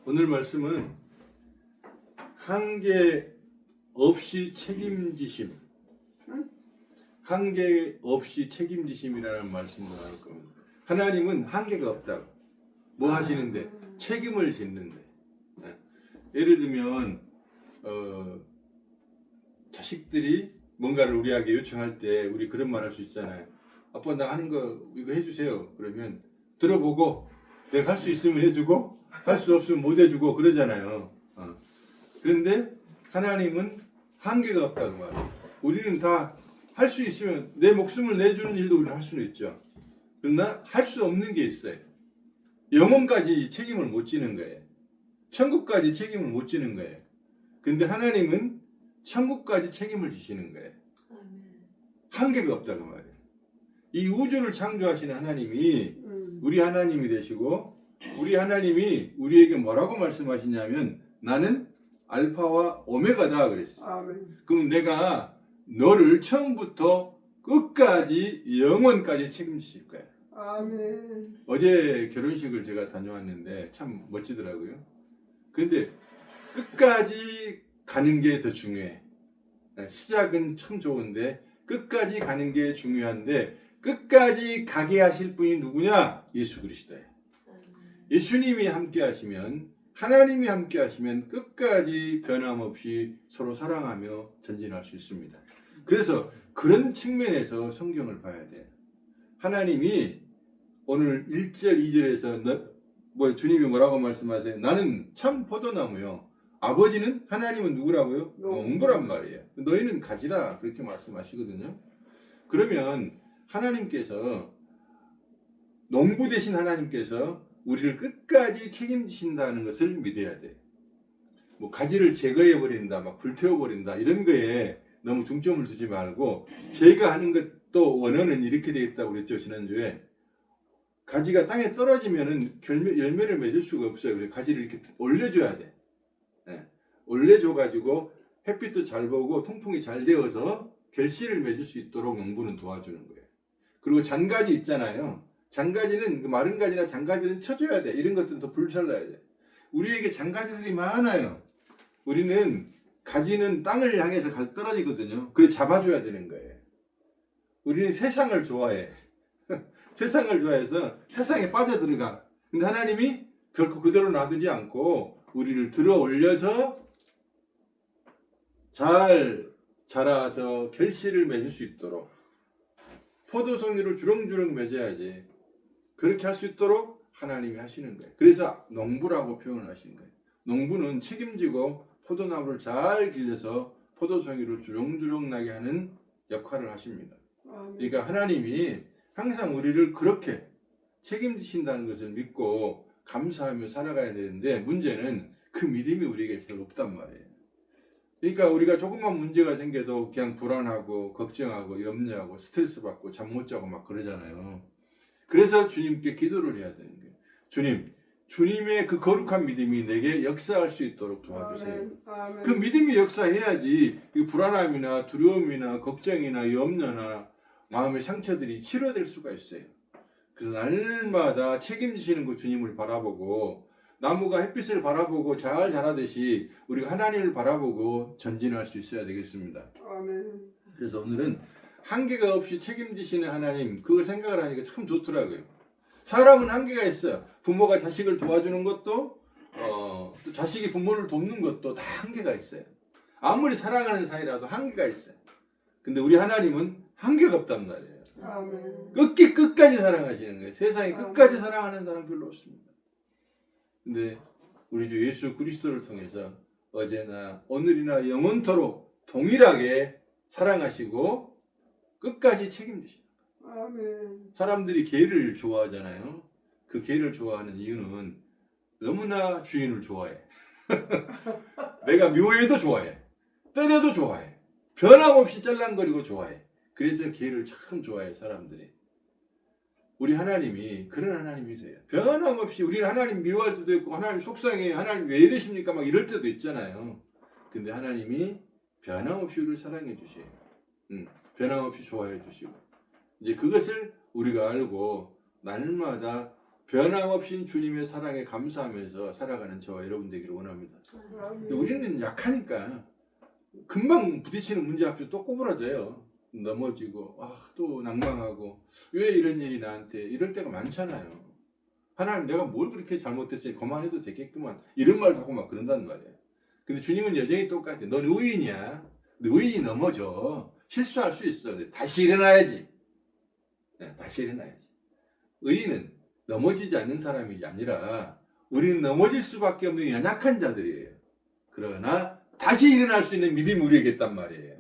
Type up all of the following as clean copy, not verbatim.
오늘 말씀은 한계 없이 책임지심, 한계 없이 책임지심이라는 말씀을 나눌 겁니다. 하나님은 한계가 없다고. 뭐 하시는데? 책임을 짓는데. 예를 들면 자식들이 뭔가를 우리에게 요청할 때 우리 그런 말 할 수 있잖아요. 아빠 나 하는 거 이거 해주세요. 그러면 들어보고 내가 할 수 있으면 해주고 할 수 없으면 못 해주고 그러잖아요. 그런데 하나님은 한계가 없다고 말해요. 우리는 다 할 수 있으면 내 목숨을 내주는 일도 우리는 할 수는 있죠. 그러나 할 수 없는 게 있어요. 영혼까지 책임을 못 지는 거예요. 천국까지 책임을 못 지는 거예요. 근데 하나님은 천국까지 책임을 지시는 거예요. 한계가 없다고 말이에요. 이 우주를 창조하시는 하나님이 우리 하나님이 되시고 우리 하나님이 우리에게 뭐라고 말씀하시냐면 나는 알파와 오메가다 그랬어요. 그럼 내가 너를 처음부터 끝까지 영원까지 책임지실 거야. 아멘. 어제 결혼식을 제가 다녀왔는데 참 멋지더라고요. 근데 끝까지 가는 게 더 중요해. 시작은 참 좋은데 끝까지 가는 게 중요한데 끝까지 가게 하실 분이 누구냐? 예수 그리스도예요. 예수님이 함께 하시면 하나님이 함께 하시면 끝까지 변함없이 서로 사랑하며 전진할 수 있습니다. 그래서 그런 측면에서 성경을 봐야 돼요. 하나님이 오늘 1절 2절에서 주님이 뭐라고 말씀하세요? 나는 참 포도나무요. 아버지는 하나님은 누구라고요? 농부란 말이에요. 너희는 가지라 그렇게 말씀하시거든요. 그러면 하나님께서 농부 되신 하나님께서 우리를 끝까지 책임지신다는 것을 믿어야 돼. 뭐 가지를 제거해 버린다, 막 불태워 버린다 이런 거에 너무 중점을 두지 말고 제거하는 것도 원어는 이렇게 되겠다고 그랬죠 지난주에. 가지가 땅에 떨어지면은 열매를 맺을 수가 없어요. 그래서 가지를 이렇게 올려줘야 돼. 올려줘 가지고 햇빛도 잘 보고 통풍이 잘 되어서 결실을 맺을 수 있도록 농부는 도와주는 거예요. 그리고 잔가지 있잖아요. 잔가지는 마른 가지나 잔가지는 쳐줘야 돼. 이런 것들은 더 불살라야 돼. 우리에게 잔가지들이 많아요. 우리는 가지는 땅을 향해서 떨어지거든요. 그래서 잡아줘야 되는 거예요. 우리는 세상을 좋아해. 세상을 좋아해서 세상에 빠져들어가. 근데 하나님이 결코 그대로 놔두지 않고 우리를 들어 올려서 잘 자라서 결실을 맺을 수 있도록 포도송이를 주렁주렁 맺어야지. 그렇게 할 수 있도록 하나님이 하시는 거예요. 그래서 농부라고 표현을 하신 거예요. 농부는 책임지고 포도나무를 잘 길러서 포도송이를 주렁주렁 나게 하는 역할을 하십니다. 그러니까 하나님이 항상 우리를 그렇게 책임지신다는 것을 믿고 감사하며 살아가야 되는데 문제는 그 믿음이 우리에게 별 없단 말이에요. 그러니까 우리가 조금만 문제가 생겨도 그냥 불안하고 걱정하고 염려하고 스트레스 받고 잠 못 자고 막 그러잖아요. 그래서 주님께 기도를 해야 되는 거예요. 주님, 주님의 그 거룩한 믿음이 내게 역사할 수 있도록 도와주세요. 아멘. 그 믿음이 역사해야지 이 불안함이나 두려움이나 걱정이나 염려나 마음의 상처들이 치료될 수가 있어요. 그래서 날마다 책임지시는 그 주님을 바라보고 나무가 햇빛을 바라보고 잘 자라듯이 우리가 하나님을 바라보고 전진할 수 있어야 되겠습니다. 아멘. 그래서 오늘은 한계가 없이 책임지시는 하나님, 그걸 생각을 하니까 참 좋더라고요. 사람은 한계가 있어요. 부모가 자식을 도와주는 것도 또 자식이 부모를 돕는 것도 다 한계가 있어요. 아무리 사랑하는 사이라도 한계가 있어요. 근데 우리 하나님은 한계가 없단 말이에요. 아멘. 끝까지 사랑하시는 거예요. 세상에 끝까지 사랑하는 사람 별로 없습니다. 근데 우리 주 예수 그리스도를 통해서 어제나 오늘이나 영원토록 동일하게 사랑하시고 끝까지 책임지시는 거예요. 아멘. 사람들이 개를 좋아하잖아요. 그 개를 좋아하는 이유는 너무나 주인을 좋아해. 내가 묘해도 좋아해. 때려도 좋아해. 변함없이 짤랑거리고 좋아해. 그래서 개를 참 좋아해 사람들이. 우리 하나님이 그런 하나님이세요. 변함없이 우리는 하나님 미워할 때도 있고 하나님 속상해요. 하나님 왜 이러십니까? 막 이럴 때도 있잖아요. 근데 하나님이 변함없이 우리를 사랑해 주세요. 변함없이 좋아해 주시고 이제 그것을 우리가 알고 날마다 변함없이 주님의 사랑에 감사하면서 살아가는 저와 여러분 되기를 원합니다. 근데 우리는 약하니까 금방 부딪히는 문제 앞에서 또 꼬부라져요. 넘어지고 또 낭망하고 왜 이런 일이 나한테 이럴 때가 많잖아요. 하나님 내가 뭘 그렇게 잘못했으니 그만해도 되겠구만 이런 말도 하고 막 그런단 말이에요. 근데 주님은 여전히 똑같아. 넌 의인이야. 너 의인이 넘어져. 실수할 수 있어. 근데 다시 일어나야지. 다시 일어나야지. 의인은 넘어지지 않는 사람이 아니라 우리는 넘어질 수밖에 없는 연약한 자들이에요. 그러나 다시 일어날 수 있는 믿음이 우리에게 있단 말이에요.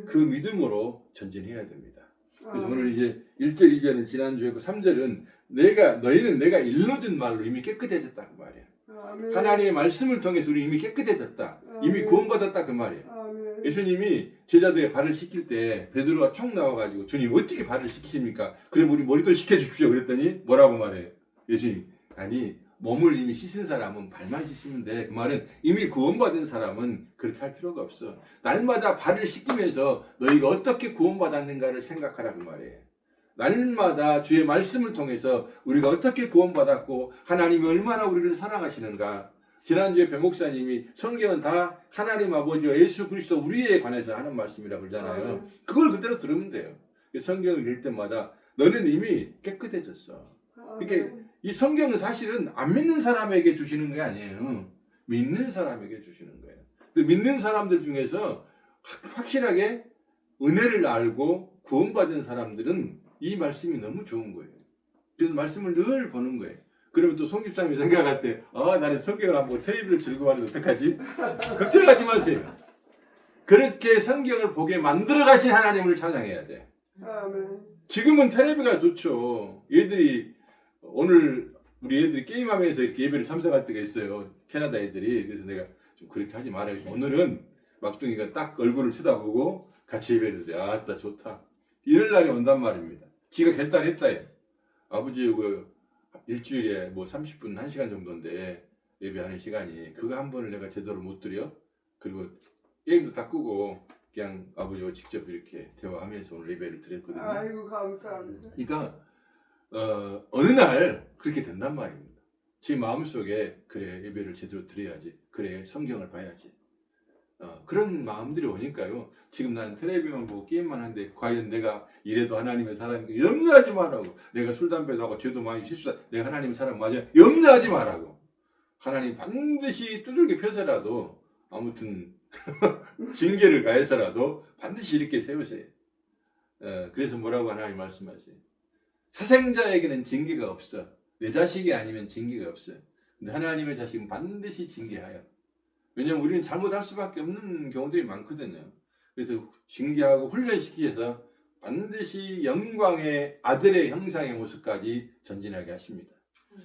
그 믿음으로 전진해야 됩니다. 그래서 오늘 이제 1절, 2절은 지난주에 3절은 너희는 내가 일러준 말로 이미 깨끗해졌다 그 말이에요. 하나님의 말씀을 통해서 우리 이미 깨끗해졌다. 이미 구원받았다 그 말이에요. 예수님이 제자들의 발을 씻길 때 베드로가 총 나와가지고 주님 어떻게 발을 씻기십니까? 그럼 우리 머리도 씻겨주십시오. 그랬더니 뭐라고 말해요? 예수님 아니 몸을 이미 씻은 사람은 발만 씻으면 돼. 그 말은 이미 구원받은 사람은 그렇게 할 필요가 없어. 날마다 발을 씻기면서 너희가 어떻게 구원받았는가를 생각하라 그 말이에요. 날마다 주의 말씀을 통해서 우리가 어떻게 구원받았고 하나님이 얼마나 우리를 사랑하시는가. 지난주에 배 목사님이 성경은 다 하나님 아버지와 예수 그리스도 우리에 관해서 하는 말씀이라고 그러잖아요. 그걸 그대로 들으면 돼요. 성경을 읽을 때마다 너는 이미 깨끗해졌어. 이렇게 이 성경은 사실은 안 믿는 사람에게 주시는 게 아니에요. 믿는 사람에게 주시는 거예요. 믿는 사람들 중에서 확실하게 은혜를 알고 구원받은 사람들은 이 말씀이 너무 좋은 거예요. 그래서 말씀을 늘 보는 거예요. 그러면 또 송집사님이 생각할 때 나는 성경을 안 보고 테레비를 즐거워하는데 어떡하지? 걱정하지 마세요. 그렇게 성경을 보게 만들어 가신 하나님을 찬양해야 돼. 지금은 테레비가 좋죠. 오늘 우리 애들이 게임하면서 이렇게 예배를 참석할 때가 있어요. 캐나다 애들이. 그래서 내가 좀 그렇게 하지 말아야지. 오늘은 막둥이가 딱 얼굴을 쳐다보고 같이 예배를 해서 아따 좋다. 이럴 날이 온단 말입니다. 지가 결단했다. 아버지 일주일에 30분 1시간 정도인데 예배하는 시간이 그거 한 번을 내가 제대로 못 드려. 그리고 게임도 다 끄고 그냥 아버지와 직접 이렇게 대화하면서 오늘 예배를 드렸거든요. 아이고 감사합니다. 그러니까 어느 날 그렇게 된단 말입니다. 제 마음속에 그래 예배를 제대로 드려야지. 그래 성경을 봐야지. 그런 마음들이 오니까요. 지금 나는 텔레비만 보고 게임만 하는데 과연 내가 이래도 하나님의 사람인가? 염려하지 말라고. 내가 술 담배도 하고 죄도 많이 실수다. 내가 하나님의 사람 맞아? 염려하지 말라고. 하나님 반드시 두들겨 펴서라도 아무튼 징계를 가해서라도 반드시 이렇게 세우세요. 그래서 뭐라고 하나님 말씀하세요? 사생자에게는 징계가 없어. 내 자식이 아니면 징계가 없어. 근데 하나님의 자식은 반드시 징계하여. 왜냐면 우리는 잘못할 수밖에 없는 경우들이 많거든요. 그래서 징계하고 훈련시키셔서 반드시 영광의 아들의 형상의 모습까지 전진하게 하십니다.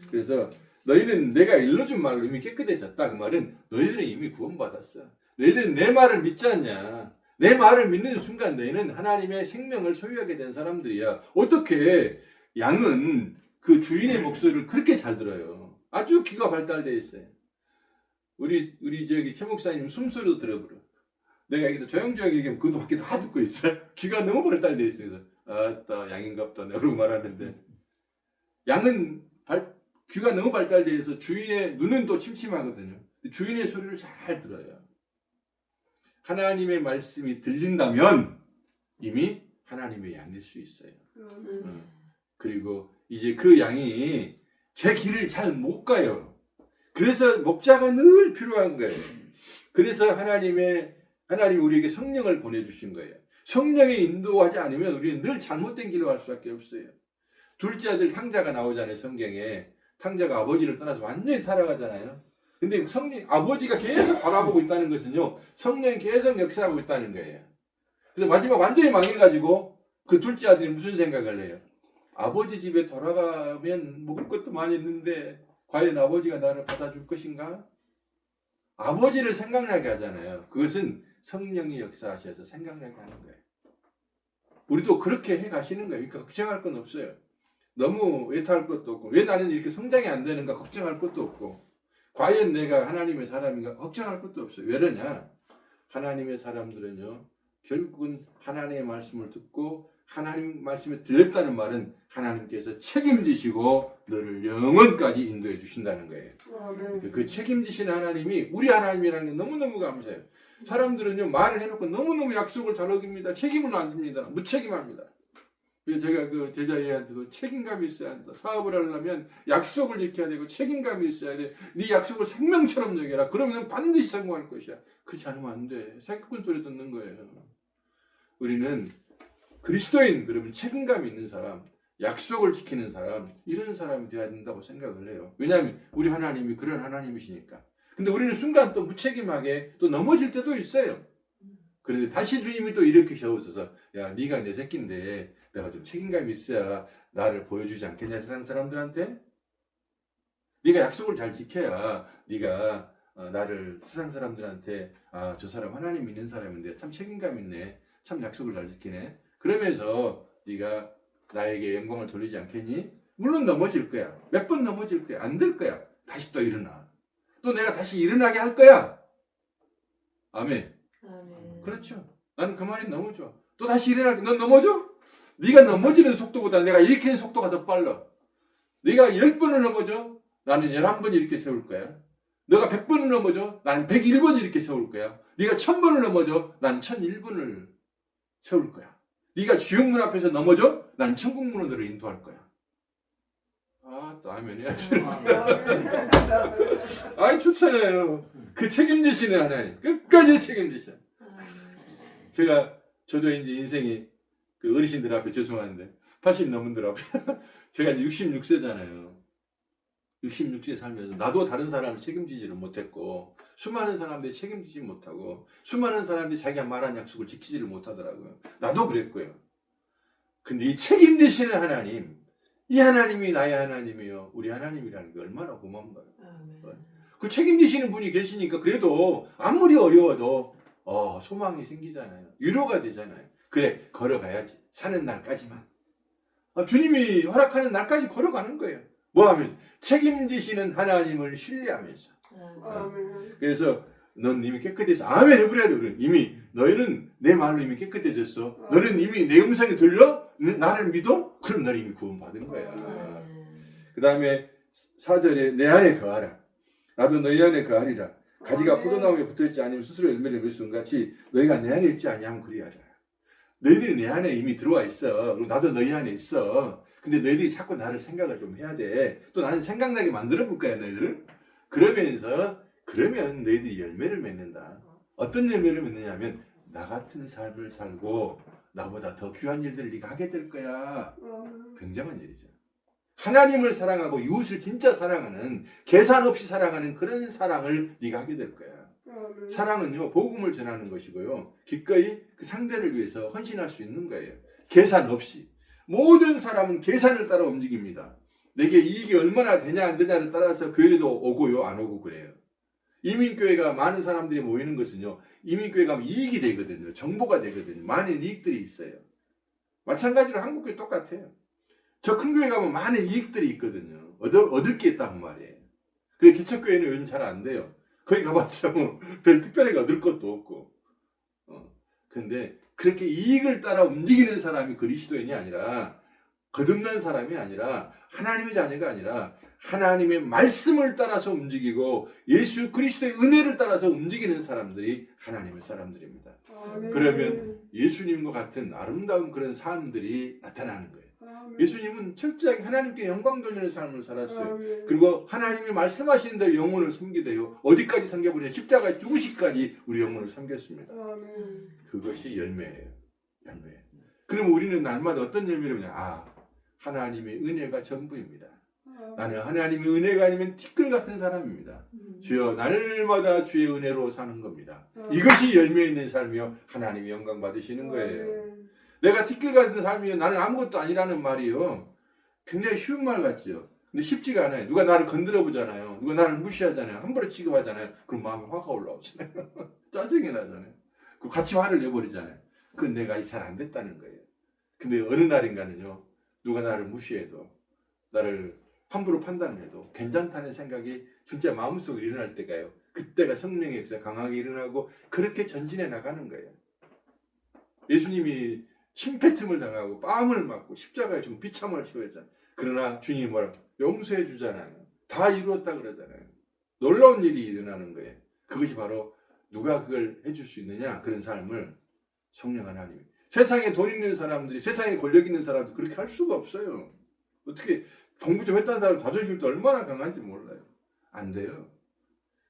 그래서 너희는 내가 일러준 말로 이미 깨끗해졌다. 그 말은 너희들은 이미 구원받았어. 너희들은 내 말을 믿지 않냐. 내 말을 믿는 순간 너희는 하나님의 생명을 소유하게 된 사람들이야. 어떻게 양은 그 주인의 목소리를 그렇게 잘 들어요. 아주 귀가 발달되어 있어요. 우리 최 목사님 숨소리도 들어버려. 내가 여기서 조용조용 얘기하면 그것도 밖에 다 듣고 있어. 귀가 너무 발달되어 있어. 그래서 아따 양인갑다 내가 그러고 말하는데 양은 귀가 너무 발달되어 있어. 주인의 눈은 또 침침하거든요. 주인의 소리를 잘 들어요. 하나님의 말씀이 들린다면 이미 하나님의 양일 수 있어요. 그리고 이제 그 양이 제 길을 잘 못 가요. 그래서 목자가 늘 필요한 거예요. 그래서 하나님 우리에게 성령을 보내주신 거예요. 성령에 인도하지 않으면 우리는 늘 잘못된 길로 갈 수밖에 없어요. 둘째 아들 탕자가 나오잖아요. 성경에. 탕자가 아버지를 떠나서 완전히 타락하잖아요. 근데 아버지가 계속 바라보고 있다는 것은요. 성령이 계속 역사하고 있다는 거예요. 그래서 마지막 완전히 망해가지고 그 둘째 아들이 무슨 생각을 해요? 아버지 집에 돌아가면 먹을 것도 많이 있는데 과연 아버지가 나를 받아줄 것인가? 아버지를 생각나게 하잖아요. 그것은 성령이 역사하셔서 생각나게 하는 거예요. 우리도 그렇게 해 가시는 거예요. 그러니까 걱정할 건 없어요. 너무 외타할 것도 없고 왜 나는 이렇게 성장이 안 되는가 걱정할 것도 없고 과연 내가 하나님의 사람인가 걱정할 것도 없어요. 왜 그러냐? 하나님의 사람들은요. 결국은 하나님의 말씀을 듣고 하나님 말씀에 들렸다는 말은 하나님께서 책임지시고 너를 영원까지 인도해 주신다는 거예요. 아멘. 그 책임지시는 하나님이 우리 하나님이라는 게 너무너무 감사해요. 사람들은요, 말을 해놓고 너무너무 약속을 잘 어깁니다. 책임을 안 집니다. 무책임합니다. 그래서 제가 그 제자애한테도 책임감이 있어야 한다. 사업을 하려면 약속을 지켜야 되고 책임감이 있어야 돼. 네 약속을 생명처럼 여겨라. 그러면 반드시 성공할 것이야. 그렇지 않으면 안 돼. 사기꾼 소리 듣는 거예요. 우리는 그리스도인, 그러면 책임감 있는 사람, 약속을 지키는 사람, 이런 사람이 되어야 된다고 생각을 해요. 왜냐하면 우리 하나님이 그런 하나님이시니까. 근데 우리는 순간 또 무책임하게 또 넘어질 때도 있어요. 그런데 다시 주님이 또 이렇게 세우셔서, 야, 네가 내 새끼인데 내가 좀 책임감이 있어야 나를 보여주지 않겠냐, 세상 사람들한테? 네가 약속을 잘 지켜야 네가 나를 세상 사람들한테, 아, 저 사람 하나님 믿는 사람인데 참 책임감 있네, 참 약속을 잘 지키네, 그러면서 네가 나에게 영광을 돌리지 않겠니? 물론 넘어질 거야. 몇 번 넘어질 거야. 안 될 거야. 다시 또 일어나. 또 내가 다시 일어나게 할 거야. 아멘. 아멘. 그렇죠. 나는 그 말이 너무 좋아. 또 다시 일어나게. 넌 넘어져? 네가 넘어지는 속도보다 내가 일으키는 속도가 더 빨라. 네가 10번을 넘어져? 나는 11번 이렇게 세울 거야. 너가 100번을 넘어져? 나는 101번 이렇게 세울 거야. 네가 1000번을 넘어져? 나는 1001번을 세울 거야. 네가 지옥문 앞에서 넘어져? 난 천국문으로 너를 인도할 거야. 아, 또 아멘 해야지. 아이, 좋잖아요. 그 책임지시는 하나님. 끝까지 책임지셔. 저도 이제 인생이 그 어르신들 앞에 죄송한데 80 넘은 들 앞에 제가 이제 66세잖아요. 66세 살면서 나도 다른 사람을 책임지지를 못했고 수많은 사람들이 책임지지 못하고 수많은 사람들이 자기가 말한 약속을 지키지를 못하더라고요. 나도 그랬고요. 근데 이 책임지시는 하나님, 이 하나님이 나의 하나님이요, 우리 하나님이라는 게 얼마나 고마운가요. 그 책임지시는 분이 계시니까 그래도 아무리 어려워도 소망이 생기잖아요. 위로가 되잖아요. 그래, 걸어가야지. 사는 날까지만. 주님이 허락하는 날까지 걸어가는 거예요. 뭐 하면서? 책임지시는 하나님을 신뢰하면서. 아멘. 그래서 넌 이미 깨끗해서 아멘 해버려야 돼. 이미 너희는 내 말로 이미 깨끗해졌어. 너는 이미 내 음성이 들려? 나를 믿어? 그럼 너는 이미 구원받은 거야. 그 다음에 4절에 내 안에 거하라. 나도 너희 안에 거하리라. 가지가 포도나무에 붙어있지 않으면 스스로 열매를 맺을 수 같이 너희가 내 안에 있지 아니하면 그리하라. 너희들이 내 안에 이미 들어와 있어. 그리고 나도 너희 안에 있어. 근데 너희들이 자꾸 나를 생각을 좀 해야 돼. 또 나는 생각나게 만들어 볼 거야, 너희들을. 그러면 너희들이 열매를 맺는다. 어떤 열매를 맺느냐면 나 같은 삶을 살고 나보다 더 귀한 일들을 네가 하게 될 거야. 굉장한 일이죠. 하나님을 사랑하고 이웃을 진짜 사랑하는, 계산 없이 사랑하는 그런 사랑을 네가 하게 될 거야. 사랑은요, 복음을 전하는 것이고요, 기꺼이 그 상대를 위해서 헌신할 수 있는 거예요. 계산 없이. 모든 사람은 계산을 따라 움직입니다. 내게 이익이 얼마나 되냐 안 되냐를 따라서 교회도 오고요, 안 오고 그래요. 이민교회가 많은 사람들이 모이는 것은요, 이민교회 가면 이익이 되거든요. 정보가 되거든요. 많은 이익들이 있어요. 마찬가지로 한국교회 똑같아요. 저 큰 교회 가면 많은 이익들이 있거든요. 얻을 게 있단 말이에요. 그래, 기초교회는 요즘 잘 안 돼요. 거기 가봤자 뭐 별 특별하게 얻을 것도 없고. 근데 그렇게 이익을 따라 움직이는 사람이 그리스도인이 아니라, 거듭난 사람이 아니라, 하나님의 자녀가 아니라 하나님의 말씀을 따라서 움직이고 예수 그리스도의 은혜를 따라서 움직이는 사람들이 하나님의 사람들입니다. 그러면 예수님과 같은 아름다운 그런 삶들이 나타나는 거예요. 예수님은 철저하게 하나님께 영광 돌리는 삶을 살았어요. 그리고 하나님이 말씀하시는 대로 영혼을 섬기대요. 어디까지 섬겨보냐? 십자가에 죽으시기까지 우리 영혼을 섬겼습니다. 그것이 열매예요. 열매. 그럼 우리는 날마다 어떤 열매를 보냐? 하나님의 은혜가 전부입니다. 나는 하나님의 은혜가 아니면 티끌 같은 사람입니다. 주여, 날마다 주의 은혜로 사는 겁니다. 이것이 열매 있는 삶이요, 하나님이 영광 받으시는 거예요. 내가 티끌 같은 삶이요, 나는 아무것도 아니라는 말이요, 굉장히 쉬운 말 같지요. 근데 쉽지가 않아요. 누가 나를 건드려 보잖아요. 누가 나를 무시하잖아요. 함부로 취급하잖아요. 그럼 마음에 화가 올라오잖아요. 짜증이 나잖아요. 그 같이 화를 내버리잖아요. 그건 내가 잘 안 됐다는 거예요. 근데 어느 날인가는요, 누가 나를 무시해도, 나를 함부로 판단해도 괜찮다는 생각이 진짜 마음속에 일어날 때가요, 그때가 성령의 역사가 강하게 일어나고 그렇게 전진해 나가는 거예요. 예수님이 침패틈을 당하고 뺨을 맞고 십자가에 좀 비참을 치렀잖아요. 그러나 주님이 뭐라고 용서해 주잖아요. 다 이루었다 그러잖아요. 놀라운 일이 일어나는 거예요. 그것이 바로 누가 그걸 해줄 수 있느냐? 그런 삶을 성령 하나님. 세상에 돈 있는 사람들이, 세상에 권력 있는 사람들 그렇게 할 수가 없어요. 어떻게 공부 좀 했다는 사람 자존심도 얼마나 강한지 몰라요. 안 돼요.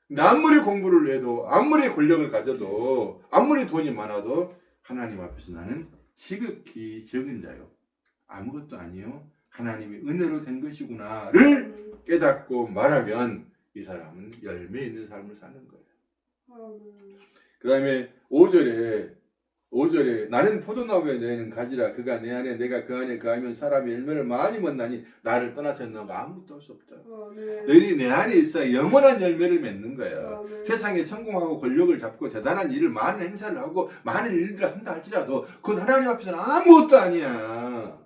근데 아무리 공부를 해도, 아무리 권력을 가져도, 아무리 돈이 많아도 하나님 앞에서 나는 지극히 적은 자요. 아무것도 아니요. 하나님이 은혜로 된 것이구나를 깨닫고 말하면 이 사람은 열매 있는 삶을 사는 거예요. 그 다음에 5절에 나는 포도나무에 내는 가지라 그가 내 안에 내가 그 안에 거하면 사람이 열매를 많이 맺나니 나를 떠나서 너가 아무것도 할 수 없다. 너희들이 내 안에 있어 영원한 열매를 맺는 거예요. 세상에 성공하고 권력을 잡고 대단한 일을 많은 행사를 하고 많은 일들을 한다 할지라도 그건 하나님 앞에서는 아무것도 아니야.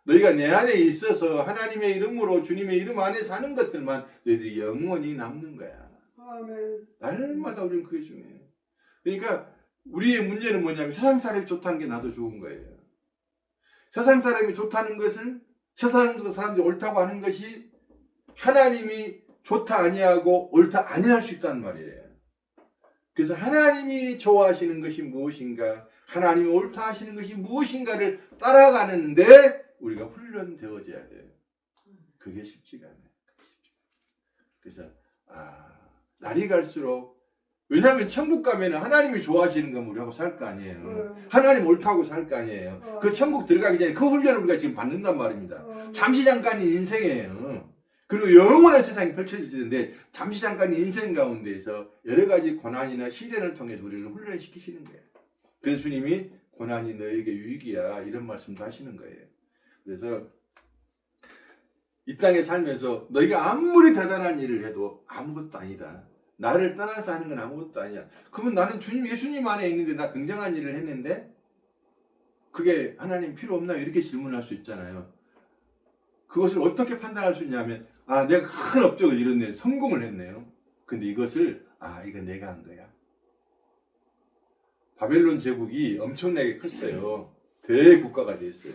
너희가 내 안에 있어서 하나님의 이름으로 주님의 이름 안에 사는 것들만 너희들이 영원히 남는 거야. 날마다 우리는 그게 중요해요. 그러니까 우리의 문제는 뭐냐면 세상 사람이 좋다는 게 나도 좋은 거예요. 세상 사람이 좋다는 것을 세상 사람들이 옳다고 하는 것이 하나님이 좋다 아니하고 옳다 아니할 수 있단 말이에요. 그래서 하나님이 좋아하시는 것이 무엇인가, 하나님이 옳다 하시는 것이 무엇인가를 따라가는데 우리가 훈련되어져야 돼요. 그게 쉽지가 않아요. 그래서 날이 갈수록, 왜냐하면 천국 가면 하나님이 좋아하시는 건 우리하고 살 거 아니에요. 하나님 옳다고 살 거 아니에요. 그 천국 들어가기 전에 그 훈련을 우리가 지금 받는단 말입니다. 잠시 잠깐의 인생이에요. 그리고 영원한 세상이 펼쳐질 텐데 잠시 잠깐의 인생 가운데에서 여러 가지 고난이나 시련을 통해서 우리를 훈련시키시는 거예요. 그래서 주님이 고난이 너에게 유익이야 이런 말씀도 하시는 거예요. 그래서 이 땅에 살면서 너희가 아무리 대단한 일을 해도 아무것도 아니다. 나를 떠나서 하는 건 아무것도 아니야. 그러면 나는 예수님 안에 있는데 나 굉장한 일을 했는데 그게 하나님 필요 없나 이렇게 질문할 수 있잖아요. 그것을 어떻게 판단할 수 있냐면 내가 큰 업적을 이뤘네. 성공을 했네요. 근데 이것을 이건 내가 한 거야. 바벨론 제국이 엄청나게 컸어요. 대국가가 됐어요.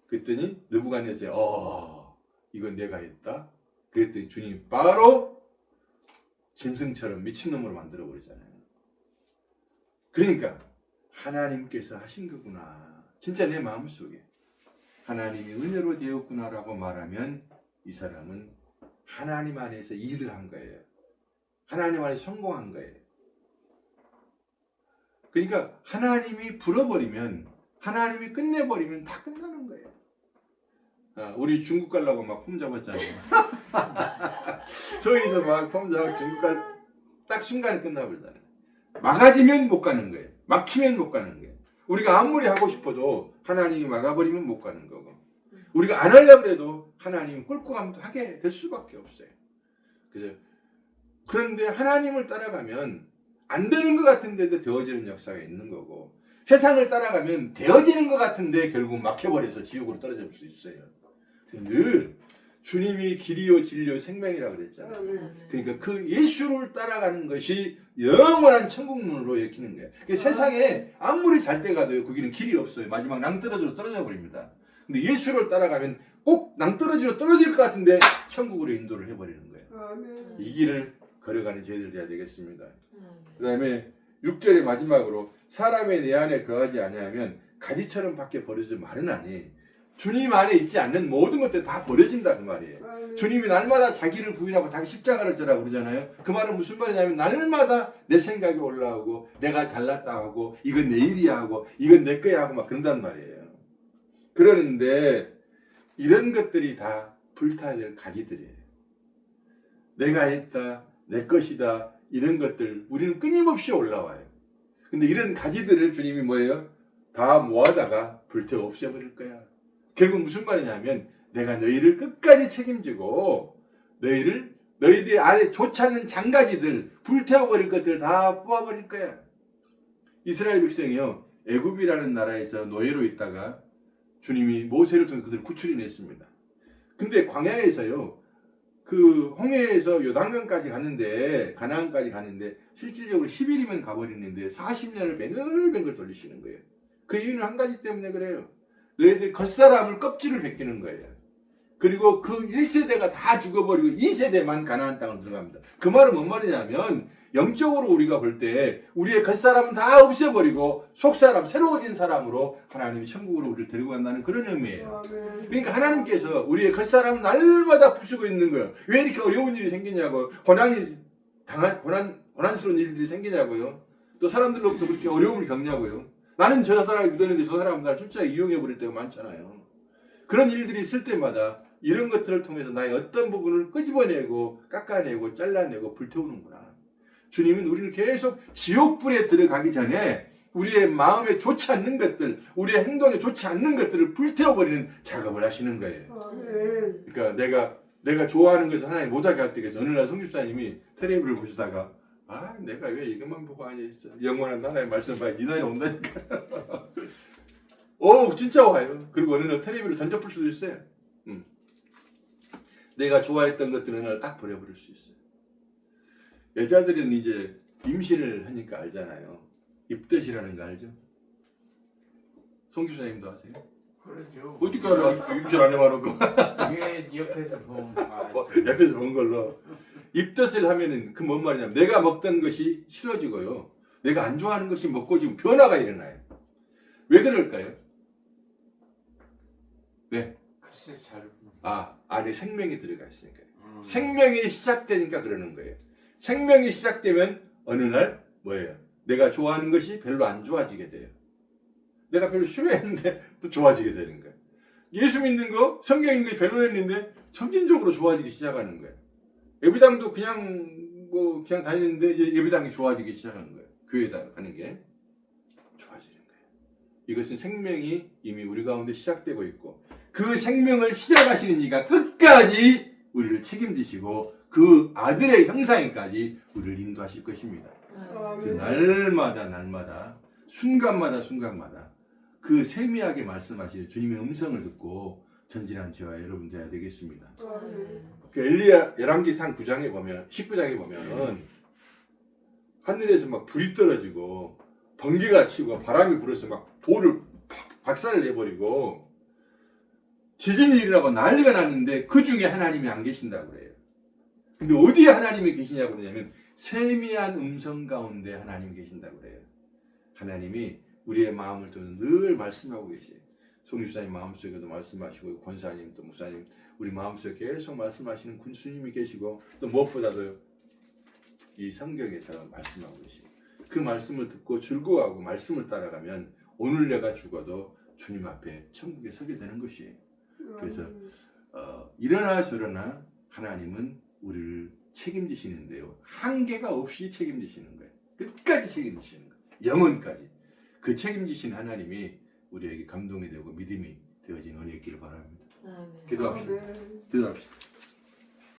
그랬더니 느부갓네살이 이건 내가 했다. 그랬더니 주님이 바로 짐승처럼 미친놈으로 만들어 버리잖아요. 그러니까 하나님께서 하신 거구나. 진짜 내 마음속에 하나님이 은혜로 되었구나라고 말하면 이 사람은 하나님 안에서 일을 한 거예요. 하나님 안에서 성공한 거예요. 그러니까 하나님이 불어버리면, 하나님이 끝내버리면 다 끝나는 거예요. 우리 중국 가려고 막 폼 잡았잖아요. 저기서 막 폼 잡고 중국 딱 순간에 끝나버리잖아요. 막아지면 못 가는 거예요. 막히면 못 가는 거예요. 우리가 아무리 하고 싶어도 하나님이 막아버리면 못 가는 거고, 우리가 안 하려고 해도 하나님이 끌고 가면 하게 될 수밖에 없어요. 그런데 하나님을 따라가면 안 되는 것 같은데도 되어지는 역사가 있는 거고, 세상을 따라가면 되어지는 것 같은데 결국 막혀버려서 지옥으로 떨어질 수 있어요. 늘 주님이 길이요 진리요 생명이라고 그랬잖아요. 그러니까 그 예수를 따라가는 것이 영원한 천국문으로 읽히는 거예요. 세상에 아무리 잘 때 가도요, 거기는 길이 없어요. 마지막 낭떠러지로 떨어져 버립니다. 근데 예수를 따라가면 꼭 낭떠러지로 떨어질 것 같은데 천국으로 인도를 해버리는 거예요. 이 길을 걸어가는 저희들 돼야 되겠습니다. 그 다음에 6절의 마지막으로 사람의 내 안에 거하지 아니하면 가지처럼 밖에 버려져 말은 아니. 주님 안에 있지 않는 모든 것들 다 버려진다 그 말이에요. 주님이 날마다 자기를 부인하고 자기 십자가를 져라고 그러잖아요. 그 말은 무슨 말이냐면 날마다 내 생각이 올라오고 내가 잘났다 하고 이건 내 일이야 하고 이건 내 거야 하고 막 그런단 말이에요. 그러는데 이런 것들이 다 불타야 될 가지들이에요. 내가 했다, 내 것이다, 이런 것들 우리는 끊임없이 올라와요. 근데 이런 가지들을 주님이 뭐예요? 다 모아다가 불태워 없애버릴 거야. 결국 무슨 말이냐면 내가 너희를 끝까지 책임지고 너희들 안에 좋지 않는 장가지들, 불태워버릴 것들 다 뽑아버릴 거야. 이스라엘 백성이요, 애굽이라는 나라에서 노예로 있다가 주님이 모세를 통해 그들을 구출해냈습니다. 근데 광야에서요, 그 홍해에서 요단강까지 갔는데, 가나안까지 갔는데 실질적으로 10일이면 가버리는데 40년을 뱅글뱅글 돌리시는 거예요. 그 이유는 한 가지 때문에 그래요. 너희들 겉사람을 껍질을 벗기는 거예요. 그리고 그 1세대가 다 죽어버리고 2세대만 가나안 땅으로 들어갑니다. 그 말은 뭔 말이냐면 영적으로 우리가 볼 때 우리의 겉사람은 다 없애버리고 속사람, 새로워진 사람으로 하나님이 천국으로 우리를 데리고 간다는 그런 의미예요. 아멘. 그러니까 하나님께서 우리의 겉사람은 날마다 부수고 있는 거예요. 왜 이렇게 어려운 일이 생기냐고요. 고난스러운 일들이 생기냐고요. 또 사람들로부터 그렇게 어려움을 겪냐고요. 나는 저 사람을 믿었는데 저 사람은 나를 솔직하게 이용해버릴 때가 많잖아요. 그런 일들이 있을 때마다 이런 것들을 통해서 나의 어떤 부분을 끄집어내고 깎아내고 잘라내고 불태우는구나. 주님은 우리를 계속 지옥불에 들어가기 전에 우리의 마음에 좋지 않는 것들, 우리의 행동에 좋지 않는 것들을 불태워버리는 작업을 하시는 거예요. 아멘. 그러니까 내가 좋아하는 것을 하나님 못하게 할 때에서 어느 날 성집사님이 텔레비를 보시다가 내가 왜 이것만 보고 앉아있어. 영원한 하나님의 말씀을 봐야 네 날이 온다니까. 진짜 와요. 그리고 어느 날 텔레비를 던져볼 수도 있어요. 내가 좋아했던 것들을 어느 날 딱 버려버릴 수 있어요. 여자들은 이제 임신을 하니까 알잖아요. 입덧이라는 거 알죠? 송집사님도 아세요? 그러죠. 어떻게 알아? 임신 안 해봐놓고. 이게 옆에서 보면 다 옆에서 본 걸로. 입덧을 하면은 그 뭔 말이냐면 내가 먹던 것이 싫어지고요. 내가 안 좋아하는 것이 먹고 지금 변화가 일어나요. 왜 그럴까요? 왜? 글쎄 잘. 안에 생명이 들어가 있으니까요. 생명이 시작되니까 그러는 거예요. 생명이 시작되면 어느 날 뭐예요? 내가 좋아하는 것이 별로 안 좋아지게 돼요. 내가 별로 싫어했는데 또 좋아지게 되는 거예요. 예수 믿는 거, 성경 읽는 게 별로였는데 점진적으로 좋아지기 시작하는 거예요. 예배당도 그냥 다니는데 이제 예배당이 좋아지기 시작하는 거예요. 교회에 가는 게 좋아지는 거예요. 이것은 생명이 이미 우리 가운데 시작되고 있고 그 생명을 시작하시는 이가 끝까지 우리를 책임지시고 그 아들의 형상에까지 우리를 인도하실 것입니다. 그 날마다 순간마다 그 세미하게 말씀하시는 주님의 음성을 듣고 전진한 저와 여러분 되어야 되겠습니다. 그 엘리야 열왕기상 9장에 보면 19장에 보면은 하늘에서 막 불이 떨어지고 번개가 치고 바람이 불어서 막 돌을 박살을 내버리고 지진이 일어나고 난리가 났는데 그 중에 하나님이 안 계신다고 그래요. 근데 어디에 하나님이 계시냐고 그러냐면 세미한 음성 가운데 하나님이 계신다고 그래요. 하나님이 우리의 마음을 통해서 늘 말씀하고 계세요. 송집사님 마음속에도 말씀하시고 권사님 또 목사님 우리 마음속에 계속 말씀하시는 군수님이 계시고 또 무엇보다도 이 성경에서 말씀하고 계시고 그 말씀을 듣고 즐거워하고 말씀을 따라가면 오늘 내가 죽어도 주님 앞에 천국에 서게 되는 것이에요. 그래서 이러나 저러나 하나님은 우리를 책임지시는데요. 한계가 없이 책임지시는 거예요. 끝까지 책임지시는 거예요. 영원까지. 그 책임지신 하나님이 우리에게 감동이 되고 믿음이 되어진 은혜였기를 바랍니다. 기도합시다. 기도합시다.